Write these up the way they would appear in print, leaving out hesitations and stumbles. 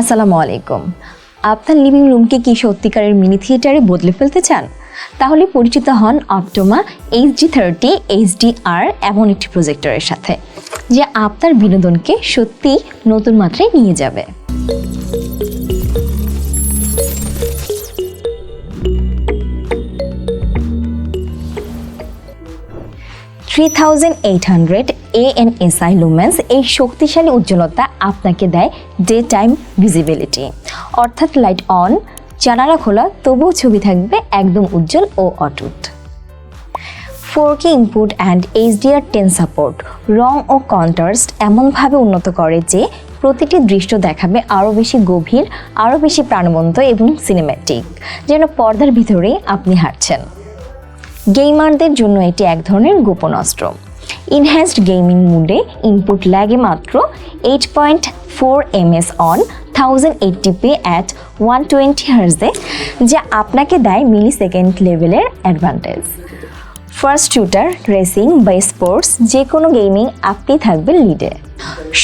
আসসালামু আলাইকুম। আপনার লিভিং রুমকে কি সত্যিকারের মিনি থিয়েটারে বদলে ফেলতে চান? তাহলে পরিচিত হন অপটোমা HD30 HDR এমন একটি প্রজেক্টরের সাথে, যা আপনার বিনোদনকে সত্যি নতুন মাত্রায় নিয়ে যাবে। ANSI লুমেন্স এই শক্তিশালী উজ্জ্বলতা আপনাকে দেয় ডে টাইম ভিজিবিলিটি, অর্থাৎ লাইট অন, জানালা খোলা, তবুও ছবি থাকবে একদম উজ্জ্বল ও অটুট। 4K input and HDR10 support রং ও কন্ট্রাস্ট এমনভাবে উন্নত করে যে প্রতিটি দৃশ্য দেখাবে আরও বেশি গভীর, আরও বেশি প্রাণবন্ত এবং সিনেম্যাটিক, যেন পর্দার ভিতরেই আপনি হাঁটছেন। গেমারদের জন্য এটি এক ধরনের গোপন অস্ত্র। ইনহ্যান্সড গেমিং মোডে ইনপুট লাগে মাত্র 8.4 ms on 1080p at 120 Hz, যা আপনাকে দেয় মিলি সেকেন্ড লেভেলের অ্যাডভান্টেজ। ফার্স্ট শুটার, রেসিং বা স্পোর্টস যে কোনো গেমিং আপনি থাকবে লিডে।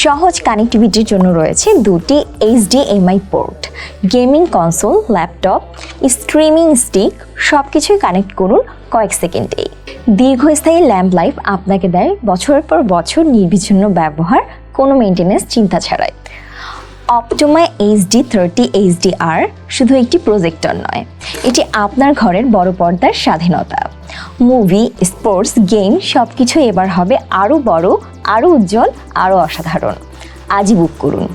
সহজ কানেক্টিভিটির জন্য রয়েছে দুটি HDMI port. Gaming console, laptop, streaming stick সব কিছুই কানেক্ট করুন কয়েক সেকেন্ডেই। দীর্ঘস্থায়ী ল্যাম্প লাইফ আপনাকে দেয় বছরের পর বছর নির্বিচ্ছিন্ন ব্যবহার, কোনো মেনটেন্যান্স চিন্তা ছাড়াই। অপটোমা HD30 HDR শুধু একটি প্রজেক্টর নয়, এটি আপনার ঘরের বড় পর্দার স্বাধীনতা। মুভি, স্পোর্টস, গেম সব কিছু এবার হবে আরও বড়, আরও উজ্জ্বল, আরও অসাধারণ। আজই বুক করুন।